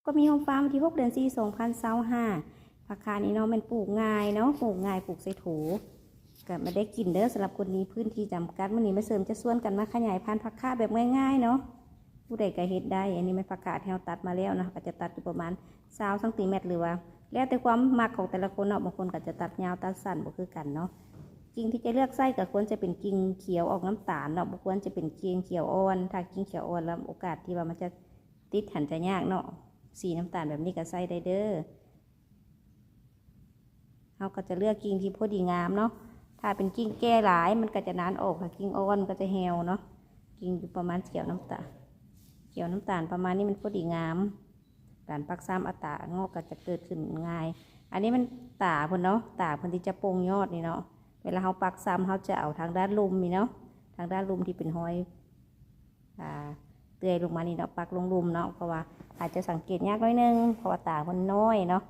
ก็มีโฮมฟาร์มที่6 เดือน 4 2025ผักคานี้เนาะมันปลูกง่ายเนาะปลูกง่ายปลูกใส่ถุงก็ไม่ได้กินเด้อสำหรับคนนี้พื้นที่จำกัดมื้อนี้มาเสริมจะส่วนกันมาขยายพันธุ์ผักคาแบบง่ายๆเนาะผู้ใดก็เฮ็ดได้อันนี้มันผักกาดที่เราตัดมาแล้วนะก็จะตัดอยู่ประมาณ20 ซนหรือว่าแล้วแต่ความมักของแต่ละคนเนาะบางคนก็จะตัดยาวตัดสั้นบ่คือกันเนาะกิ่งที่จะเลือกใส่ก็ควรจะเป็นกิ่งเขียวออกน้ำตาลเนาะบ่ควรจะเป็นกิ่งเขียวอ่อนถ้ากิ่งเขียวอ่อนแล้วโอกาสที่ว่ามันจะติดหันจะยากเนาะสีน้ำตาลแบบนี้ก็ใส่ได้เด้อเราก็จะเลือกกิ่งที่พอดีงามเนาะถ้าเป็นกิ่งแก่หลายมันก็จะนานออกค่ะกิ่งอ่อนมันก็จะเหี่ยวเนาะกิ่งอยู่ประมาณเขียวน้ำตาลประมาณนี้มันพอดีงามการปักซ้ำอัตางอกก็จะเกิดขึ้นง่ายอันนี้มันตาเพิ่นเนาะตาเพิ่นที่จะโป่งยอดนี่เนาะเวลาเราปักซ้ำเราจะเอาทางด้านลุมนี่เนาะทางด้านลุมที่เป็นห้อยเตื่อยลงมานี่เนาะปักลงลุมเนาะเพราะว่าอาจจะสังเกตยากน้อยนึงเพราะว่าตามันน้อยเนาะ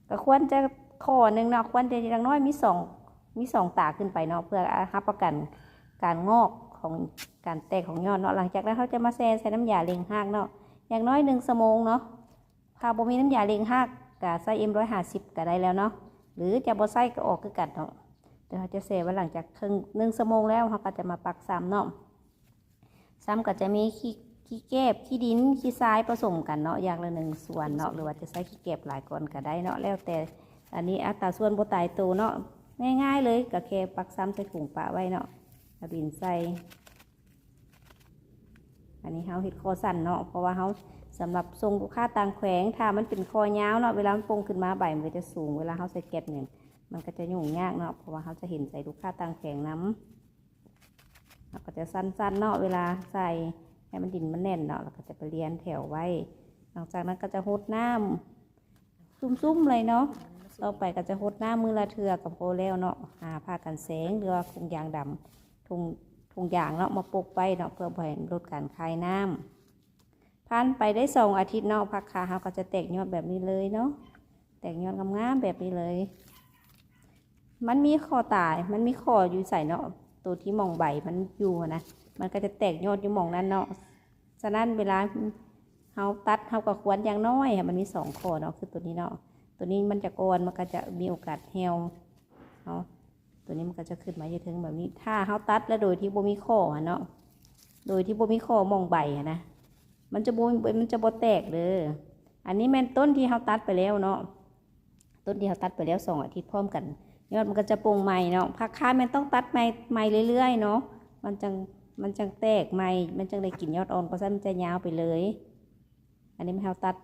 ก็ควรจะข้อหนึ่งเนาะควรจะอย่างน้อยมีสองตาขึ้นไปเนาะเพื่อรับประกันการงอกของการแตกของยอดเนาะหลังจากนั้นเขาจะมาใส่น้ำยาเล็งหากเนาะอย่างน้อย1 ชั่วโมงเนาะถ้าบ่มีน้ำยาเล็งหากก็ใส่M150ก็ได้แล้วเนาะหรือจะบ่ใส่ก็ออกคือกันเนาะเดี๋ยวเขาจะแช่ไว้หลังจาก1 ชั่วโมงแล้วเขาก็จะมาปักซ้ำเนาะซ้ำก็จะมีขี้แกบขี้ดินขี้ทรายผสมกันเนาะอย่างละ1 ส่วนเนาะหรือว่าจะใส่ขี้แกบหลายก้อนก็ได้เนาะแล้วแต่อันนี้อัตราส่วนบ่ตายตัวเนาะง่ายๆเลยก็แค่ปักซ้ำใส่ถุงปะไว้เนาะบินใส่อันนี้เขาเห็ดคอสั้นเนาะเพราะว่าเขาสำหรับทรงลูกค้าต่างแขวงถ้ามันเป็นคอยาวเนาะเวลามันโป่งขึ้นมาใบมันก็จะสูงเวลาเขาใส่แกะเนี่ยมันก็จะยุ่งยากเนาะเพราะว่าเขาจะเห็นใส่ลูกค้าต่างแขวงน้ำเราก็จะสั้นๆเนาะเวลาใส่ให้มันดินมันแน่นเนาะเราก็จะไปเรียนแถวไว้หลังจากนั้นก็จะหดน้ำซุ่มๆเลยเนาะต่อไปก็จะหดน้ำมือละเทือกับโพแล้วเนาะหาผ้ากันแสงหรือว่าถุงยางดำถุงยางเนาะมาปกไปเนาะเพื่อลดการคายน้ำผ่านไปได้2 อาทิตย์เนาะผักคาเขาก็จะแตกยอดแบบนี้เลยเนาะแตกยอดงามๆแบบนี้เลยมันมีข้อตายมันมีข้ออยู่ใส่เนาะตัวที่มองใบมันอยู่นะมันก็จะแตกยอดอยู่มองนั้นเนาะฉะนั้นเวลาเขาตัดเขาก็ควรอย่างน้อยมันมี2 ข้อเนาะคือตัวนี้เนาะตัวนี้มันจะโกนมันก็จะมีโอกาสเหี่ยวเนาะตัวนี้มันก็จะขึ้นมาอยู่ถึงแบบนี้ถ้าเขาตัดแล้วโดยที่บ่มีข้อเนาะโดยที่บ่มีข้อมองใบนะมันจะบ่แตกเลยอันนี้แม่นต้นที่เขาตัดไปแล้วเนาะต้นที่เขาตัดไปแล้ว2 อาทิตย์พร้อมกันยอดมันก็จะโป่งใหม่เนาะผักคามันต้องตัดใหม่เรื่อยๆเนาะมันจังแตกใหม่มันจังได้กินยอดอ่อนเพราะฉะนั้นมันจะยาวไปเลยอันนี้เขาตัด